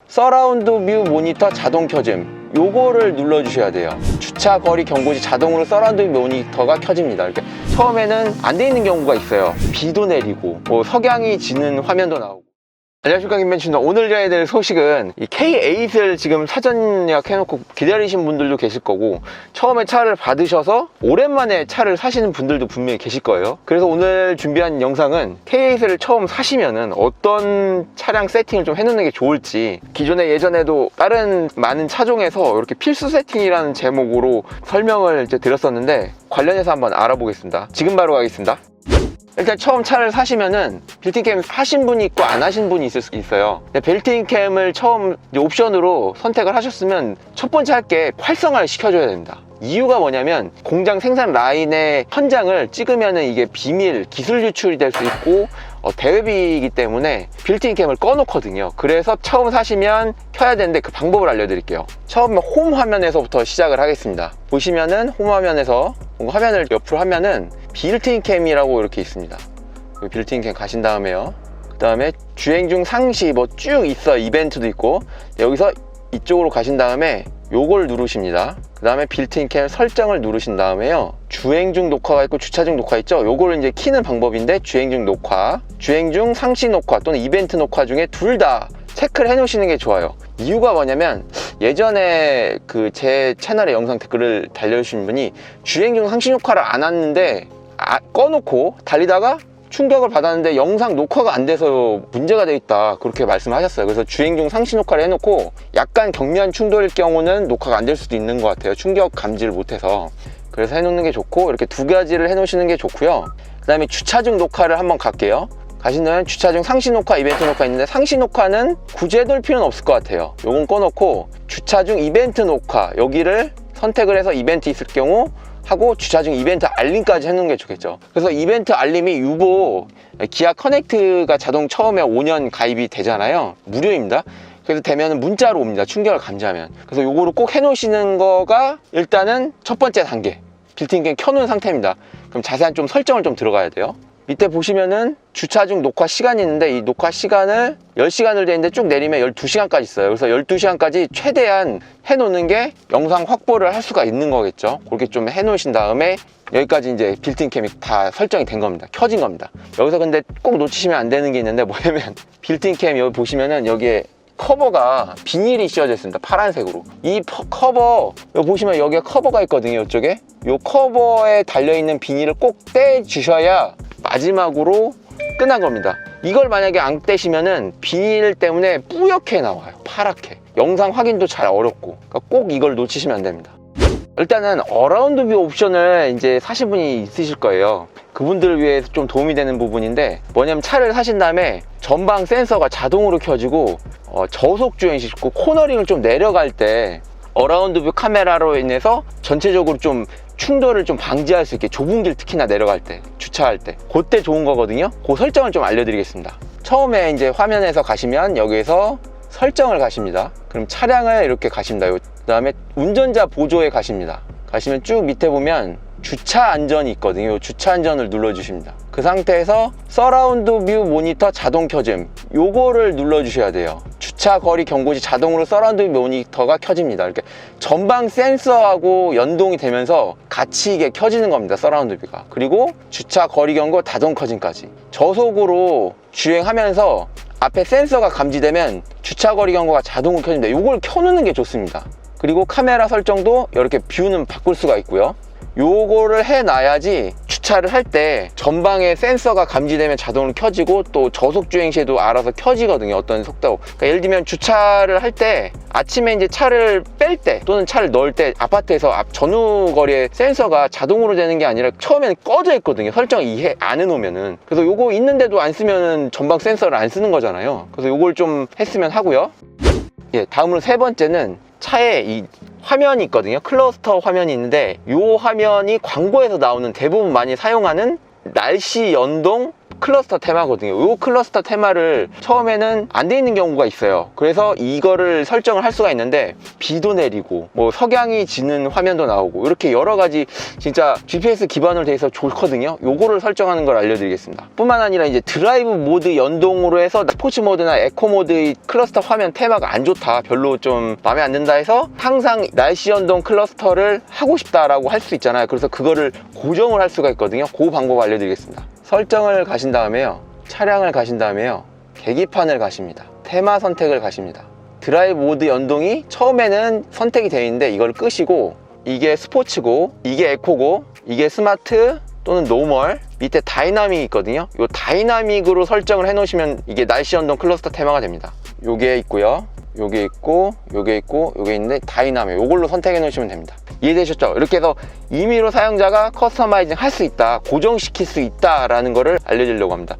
서라운드 뷰 모니터 자동 켜짐, 요거를 눌러주셔야 돼요. 주차 거리 경고시 자동으로 서라운드 뷰 모니터가 켜집니다. 이렇게 처음에는 안 돼 있는 경우가 있어요. 비도 내리고 뭐 석양이 지는 화면도 나오고. 안녕하십니까, 김벤츠입니다. 오늘 전해야 될 소식은 이 K8을 지금 사전 예약해놓고 기다리신 분들도 계실 거고, 처음에 차를 받으셔서 오랜만에 차를 사시는 분들도 분명히 계실 거예요. 그래서 오늘 준비한 영상은 K8을 처음 사시면은 어떤 차량 세팅을 좀 해놓는 게 좋을지, 기존에 예전에도 다른 많은 차종에서 이렇게 필수 세팅이라는 제목으로 설명을 이제 드렸었는데, 관련해서 한번 알아보겠습니다. 지금 바로 가겠습니다. 일단 처음 차를 사시면은 빌트인캠 하신 분이 있고 안 하신 분이 있을 수 있어요. 빌트인캠을 처음 옵션으로 선택을 하셨으면 첫 번째 할 게 활성화를 시켜줘야 됩니다. 이유가 뭐냐면, 공장 생산 라인의 현장을 찍으면은 이게 비밀, 기술 유출이 될 수 있고 대외비이기 때문에 빌트인캠을 꺼놓거든요. 그래서 처음 사시면 켜야 되는데 그 방법을 알려드릴게요. 처음에 홈 화면에서부터 시작을 하겠습니다. 보시면은 홈 화면에서 화면을 옆으로 하면은 빌트인캠이라고 이렇게 있습니다. 빌트인캠 가신 다음에요, 그 다음에 주행 중 상시 뭐 쭉 있어, 이벤트도 있고, 여기서 이쪽으로 가신 다음에 요걸 누르십니다. 그 다음에 빌트인캠 설정을 누르신 다음에요, 주행 중 녹화가 있고 주차 중 녹화 있죠. 요거를 이제 키는 방법인데, 주행 중 녹화, 주행 중 상시 녹화 또는 이벤트 녹화 중에 둘 다 체크를 해 놓으시는 게 좋아요. 이유가 뭐냐면, 예전에 그 제 채널에 영상 댓글을 달려주신 분이 주행 중 상시 녹화를 안 했는데 꺼놓고 달리다가 충격을 받았는데 영상 녹화가 안 돼서 문제가 돼 있다, 그렇게 말씀하셨어요. 그래서 주행 중 상시 녹화를 해놓고 약간 경미한 충돌일 경우는 녹화가 안 될 수도 있는 것 같아요. 충격 감지를 못해서. 그래서 해놓는 게 좋고, 이렇게 두 가지를 해놓으시는 게 좋고요. 그 다음에 주차 중 녹화를 한번 갈게요. 가시면 주차 중 상시 녹화, 이벤트 녹화 있는데, 상시 녹화는 굳이 해둘 필요는 없을 것 같아요. 요건 꺼놓고 주차 중 이벤트 녹화, 여기를 선택을 해서 이벤트 있을 경우 하고, 주차 중 이벤트 알림까지 해놓는 게 좋겠죠. 그래서 이벤트 알림이 유보 기아 커넥트가 자동 처음에 5년 가입이 되잖아요. 무료입니다. 그래서 되면 문자로 옵니다, 충격을 감지하면. 그래서 요거를 꼭 해놓으시는 거가 일단은 첫 번째 단계, 빌트인캠 켜놓은 상태입니다. 그럼 자세한 좀 설정을 좀 들어가야 돼요. 밑에 보시면은 주차 중 녹화 시간이 있는데, 이 녹화 시간을 10시간을 돼 있는데 쭉 내리면 12시간까지 있어요. 그래서 12시간까지 최대한 해놓는 게 영상 확보를 할 수가 있는 거겠죠. 그렇게 좀 해놓으신 다음에 여기까지 이제 빌트인캠이 다 설정이 된 겁니다. 켜진 겁니다. 여기서 근데 꼭 놓치시면 안 되는 게 있는데, 뭐냐면 빌트인캠 여기 보시면은 여기에 커버가 비닐이 씌워져 있습니다. 파란색으로. 이 커버, 여기 보시면 여기에 커버가 있거든요. 이쪽에 이 커버에 달려있는 비닐을 꼭 떼주셔야 마지막으로 끝난 겁니다. 이걸 만약에 안 떼시면은 비닐 때문에 뿌옇게 나와요. 파랗게. 영상 확인도 잘 어렵고. 그러니까 꼭 이걸 놓치시면 안 됩니다. 일단은 어라운드 뷰 옵션을 이제 사신 분이 있으실 거예요. 그분들을 위해서 좀 도움이 되는 부분인데, 뭐냐면 차를 사신 다음에 전방 센서가 자동으로 켜지고 저속 주행 시키고 코너링을 좀 내려갈 때 어라운드 뷰 카메라로 인해서 전체적으로 좀 충돌을 좀 방지할 수 있게, 좁은 길 특히나 내려갈 때, 주차할 때, 그때 좋은 거거든요. 그 설정을 좀 알려드리겠습니다. 처음에 이제 화면에서 가시면 여기에서 설정을 가십니다. 그럼 차량을 이렇게 가십니다. 그 다음에 운전자 보조에 가십니다. 가시면 쭉 밑에 보면 주차 안전이 있거든요. 주차 안전을 눌러주십니다. 그 상태에서 서라운드 뷰 모니터 자동 켜짐, 요거를 눌러주셔야 돼요. 주차 거리 경고시 자동으로 서라운드 뷰 모니터가 켜집니다. 이렇게 전방 센서하고 연동이 되면서 같이 이게 켜지는 겁니다, 서라운드 뷰가. 그리고 주차 거리 경고 자동 켜짐까지. 저속으로 주행하면서 앞에 센서가 감지되면 주차 거리 경고가 자동으로 켜집니다. 요걸 켜놓는 게 좋습니다. 그리고 카메라 설정도 이렇게 뷰는 바꿀 수가 있고요. 요거를 해놔야지 주차를 할 때 전방에 센서가 감지되면 자동으로 켜지고, 또 저속 주행 시에도 알아서 켜지거든요, 어떤 속도. 그러니까 예를 들면 주차를 할 때, 아침에 이제 차를 뺄 때 또는 차를 넣을 때 아파트에서 앞 전후 거리에 센서가 자동으로 되는 게 아니라 처음에는 꺼져 있거든요, 설정 이해 안 해놓으면은. 그래서 요거 있는데도 안 쓰면은 전방 센서를 안 쓰는 거잖아요. 그래서 요걸 좀 했으면 하고요. 예, 다음으로 세 번째는 차에 이 화면이 있거든요. 클러스터 화면이 있는데, 이 화면이 광고에서 나오는, 대부분 많이 사용하는 날씨 연동 클러스터 테마거든요. 이 클러스터 테마를 처음에는 안 돼 있는 경우가 있어요. 그래서 이거를 설정을 할 수가 있는데 비도 내리고 뭐 석양이 지는 화면도 나오고 이렇게 여러 가지 진짜 GPS 기반으로 돼 있어 좋거든요. 요거를 설정하는 걸 알려드리겠습니다. 뿐만 아니라 이제 드라이브 모드 연동으로 해서 스포츠 모드나 에코 모드의 클러스터 화면 테마가 안 좋다, 별로 좀 마음에 안 든다 해서 항상 날씨 연동 클러스터를 하고 싶다라고 할 수 있잖아요. 그래서 그거를 고정을 할 수가 있거든요. 그 방법 알려드리겠습니다. 설정을 가신 다음에요, 차량을 가신 다음에요, 계기판을 가십니다. 테마 선택을 가십니다. 드라이브 모드 연동이 처음에는 선택이 되어 있는데 이걸 끄시고, 이게 스포츠고 이게 에코고 이게 스마트 또는 노멀, 밑에 다이나믹이 있거든요. 이 다이나믹으로 설정을 해 놓으시면 이게 날씨 연동 클러스터 테마가 됩니다. 요게 있고요, 요게 있고 요게 있고 요게 있는데 다이나믹, 요걸로 선택해 놓으시면 됩니다. 이해되셨죠? 이렇게 해서 임의로 사용자가 커스터마이징 할 수 있다, 고정시킬 수 있다라는 거를 알려드리려고 합니다.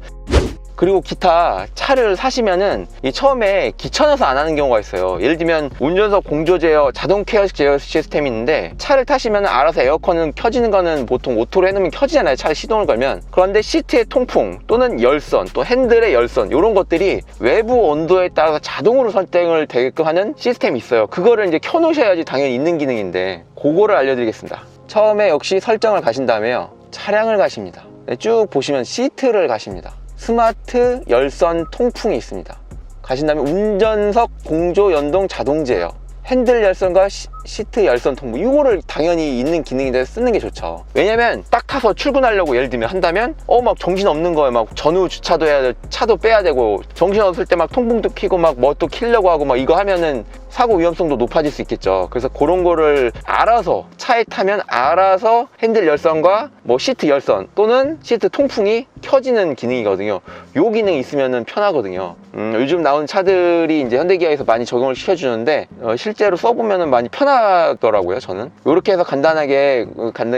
그리고 기타 차를 사시면은 처음에 귀찮아서 안 하는 경우가 있어요. 예를 들면 운전석 공조 제어, 자동 케어 제어 시스템이 있는데 차를 타시면 알아서 에어컨은 켜지는 거는 보통 오토로 해놓으면 켜지잖아요, 차를 시동을 걸면. 그런데 시트의 통풍 또는 열선, 또 핸들의 열선, 이런 것들이 외부 온도에 따라서 자동으로 설정을 되게끔 하는 시스템이 있어요. 그거를 이제 켜놓으셔야지 당연히 있는 기능인데, 그거를 알려드리겠습니다. 처음에 역시 설정을 가신 다음에요, 차량을 가십니다. 쭉 보시면 시트를 가십니다. 스마트 열선 통풍이 있습니다. 가신 다음에 운전석 공조 연동 자동 제어, 핸들 열선과 시트 열선 통풍, 이거를 당연히 있는 기능인데 쓰는 게 좋죠. 왜냐면 딱 타서 출근하려고 예를 들면 한다면 막 정신 없는 거예요. 막 전후 주차도 해야 돼, 차도 빼야 되고, 정신 없을 때 막 통풍도 켜고 막 뭐 또 켜려고 하고 막 이거 하면은 사고 위험성도 높아질 수 있겠죠. 그래서 그런 거를 알아서 차에 타면 알아서 핸들 열선과 뭐 시트 열선 또는 시트 통풍이 켜지는 기능이거든요. 요 기능이 있으면은 편하거든요. 요즘 나온 차들이 이제 현대기아에서 많이 적용을 시켜주는데 실제로 써보면은 많이 편하더라고요. 저는 이렇게 해서 간단하게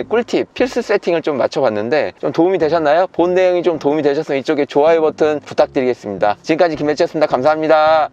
꿀팁, 필수 세팅을 좀 맞춰봤는데 좀 도움이 되셨나요? 본 내용이 좀 도움이 되셨으면 이쪽에 좋아요 버튼 부탁드리겠습니다. 지금까지 김매치였습니다. 감사합니다.